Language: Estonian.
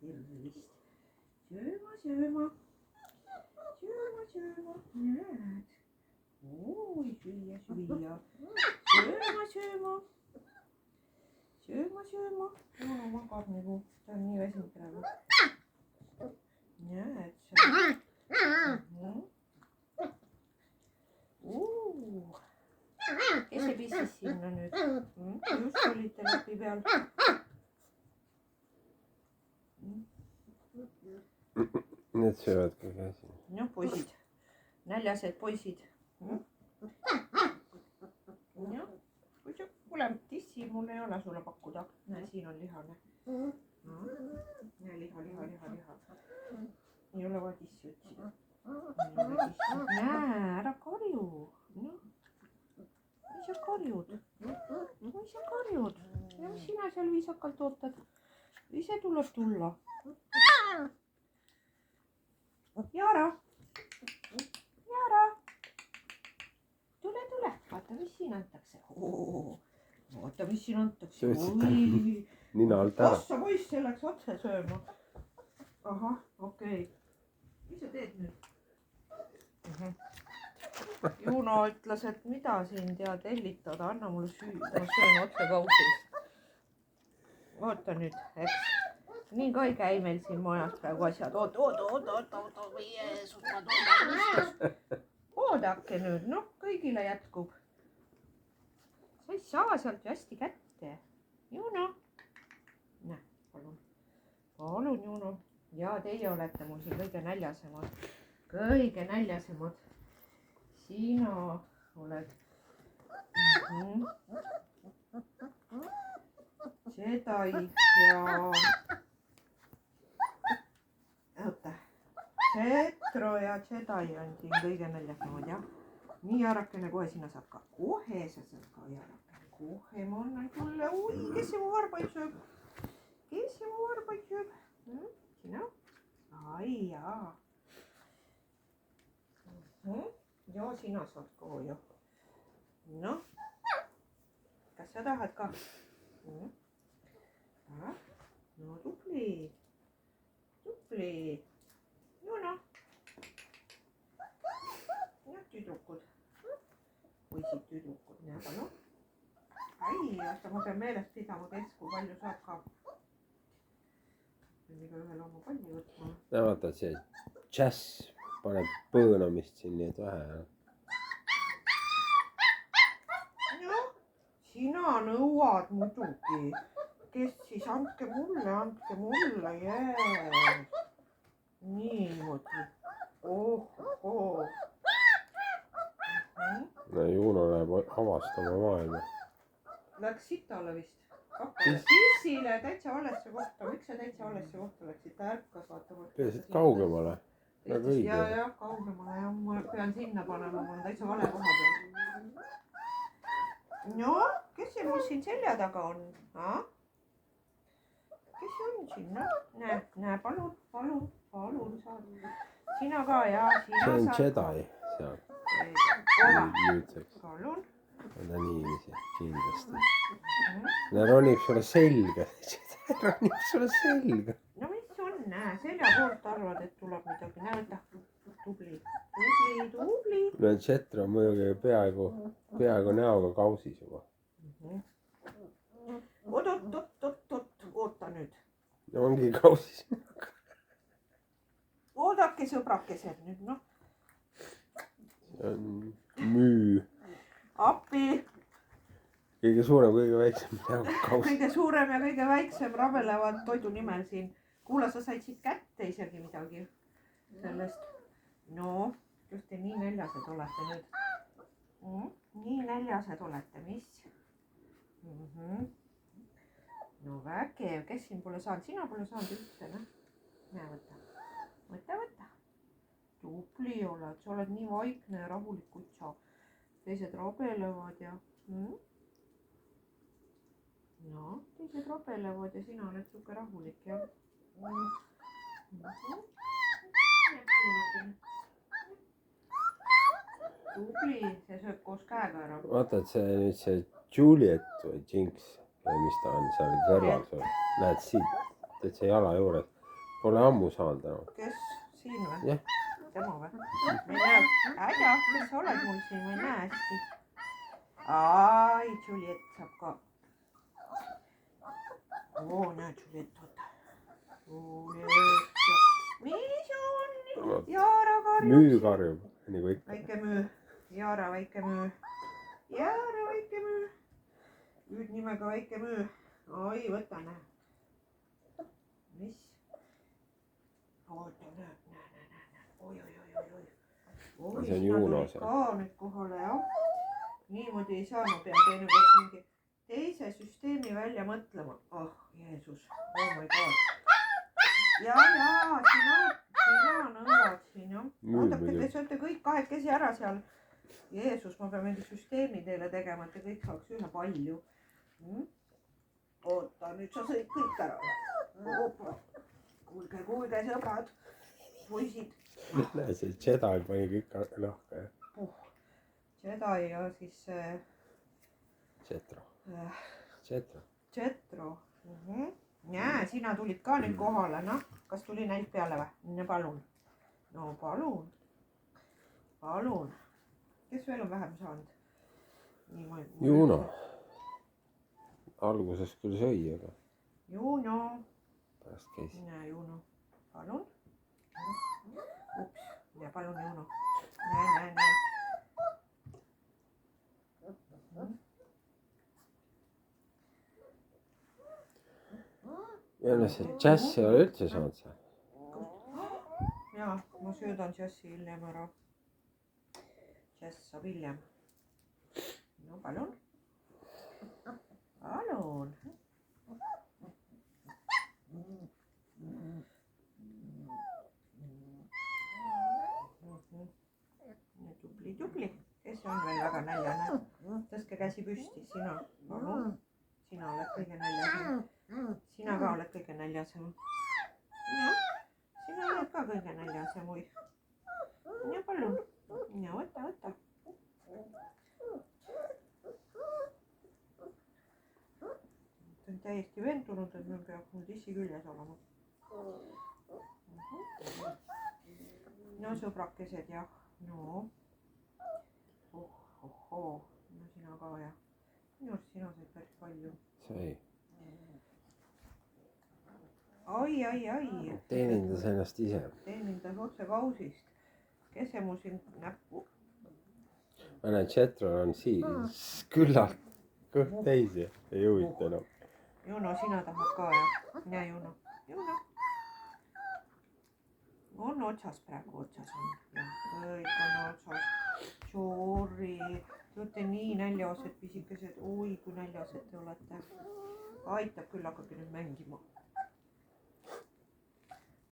tervist. Sööma. Näed. Oi, süüa. Sööma. Juno magab nagu, ta on nii väsinud praegu. Näed sa. Kes see pissis sinna nüüd? Just olite lapi peal. Need söövad ka käsi. Noh, poisid. Näljased poisid. Kuule, tissi mul ei ole sulle pakkuda. Näe, siin on lihane. Näe, liha. Ei ole vaja tissi otsida. Näe, ära karju. Mis sa karjud? Ja mis sina seal viisakalt ootad? Ise tuleb tulla. Jaara. Tule. Vaata, mis siin antakse. Vaata, mis siin antakse. Nina alt ära. Ossa poiss, see läks otse sööma. Ahah, okei. Mis sa teed nüüd? Juno ütles, et mida siin tead hellitada, anna mulle süüa. Ma söön otse kausis. Oota nüüd, eks. Nii ka ei käi meil siin majas praegu asjad. Oota. Jeesus, ma tunnen mõistus. Oodake nüüd, noh, kõigile jätkub. Sa ei saa sealt ju hästi kätte. Juno. Näe, palun, Juno. Ja teie olete mul siin kõige näljasemad. Sina oled. Jedi ja. Oota. Cetro ja Jedi on siin kõige näljasemad, jah. Nii, Jaarakene, kohe sina saad ka. Kohe sa saad ka, Jaarakene. Kohe ma annan sulle. Ui, kes see mu varbaid sööb? Sina? Ai, jaa. Ja sina saad ka ju. Noh. Kas sa tahad ka? No tubli. Juno. Need tüdrukud. Poisid tüdrukud, näe palun. Ai, oota, ma pean meelest pidama, kes kui palju saab ka. Iga ühel oma palli võtma. Vaata, see džäss paneb põõnamist siin nii et vähe. Noh, sina nõuad muidugi. Kes siis, andke mulle, jees. Niimoodi. Oh. No Juno läheb avastama maailma. Läks sitale vist. Sissile täitsa valesse kohta. Miks sa täitsa valesse kohta läksid? Ta ärkas, vaata. Peasid kaugemale. Väga õige. Ja, kaugemale. Ja ma pean sinna panema. Ma olen täitsa vale koha peal. No, kes see mul siin selja taga on? Kes see on siin? Näe, palun. Saad. Sina ka, ja sina saad. See on Jedi seal. Nüüdseks. Palun. Ta niiviisi, kindlasti. Ta ronib sulle selga. No mis on, näe, selja poolt arvad, et tuleb midagi. Näe, võta. Tubli. No Cetro on muidugi peaaegu näoga kausis juba. Oota nüüd. No ongi kausis. Oodake sõbrakesed nüüd, noh. See on müü. Appi. Kõige suurem, kõige väiksem näoga kausis. Kõige suurem ja kõige väiksem rabelevad toidu nimel siin. Kuule, sa said siit kätte isegi midagi sellest. No, just te nii näljased olete nüüd. Nii näljased olete, mis? No vägev, kes siin pole saanud? Sina pole saanud üldse, noh? Näe, võta. Tubli oled, sa oled nii vaikne ja rahulik kutsa. Teised rabelevad ja... No, teised rabelevad ja sina oled suke rahulik, jah? Tubli, see sööb koos käega ära. Vaata, et see nüüd see Juliet või Jinx või mis ta on seal kõrval sul. Näed siit, täitsa jala juures. Pole ammu saanud enam. Kes? Siin või? Jah. Tema või? Ma ei näe. Äja, kes sa oled mul siin? Ma ei näe hästi. Ai, Juliet saab ka. Oo, näe Juliet, oota. Juliet. Mis on? Jaara karjub. Müü karjub, nagu ikka. Väike müü. Jaara väike müü. Jaara väike müü. Hüüdnimega väike müü. Oi, võta, näe. Mis? Oota, näe. Oi. Oi, See on Juno see. ka nüüd kohale, jah. Niimoodi ei saa, ma pean teinekord mingi teise süsteemi välja mõtlema. Oh, Jeesus. Oh my god. Ja, sina nõuad siin, jah. Oodake, te sööte kõik kahekesi ära seal. Jeesus, ma pean mingi süsteemi teile tegema, et te kõik saaks ühe palju. Oota, nüüd sa sõid kõik ära. Kuulge, sõbrad. Poisid. Näe, see Jedi pani kõik nahka, jah. Jedi ja siis Jetro. Näe, sina tulid ka nüüd kohale, noh. Kas tuli näid peale või? Palun. No palun. Kes veel on vähem saanud? Juno. Alguses küll sõi, aga... Juno. Pärast käis. Näe, Juno. Palun. Ups. Ja palun, Juno. Näe. Ja no see Jazz ei ole üldse saanud seal. Jaa, ma söödan Jazzi hiljem ära. Jazz saab hiljem. No palun. Tubli. Kes on veel väga näljane? Tõstke käsi püsti, sina. Palun. Sina oled kõige näljasem. Sina ka oled kõige näljasem. Jah, sina oled ka kõige näljasem, oi. Ja palun. Ja võta. Ta on täiesti veendunud, et meil peab mul tissi küljes olema. No sõbrakesed, jah. No. Oh. No sina ka, jah. Minu arust sina said päris palju. Sai. Ai. Teenindas ennast ise. Teenindas otse kausist. Kes see mul siin näppu? Ma näen, Jetrol on siin küllalt kõht täis ja ei huvita enam. Juno, sina tahad ka, jah? Näe, Juno. On otsas praegu, otsas on. Kõik on otsas. Sorry. Te olete nii näljased pisikesed. Oi, kui näljased te olete. Aitab küll, hakake nüüd mängima.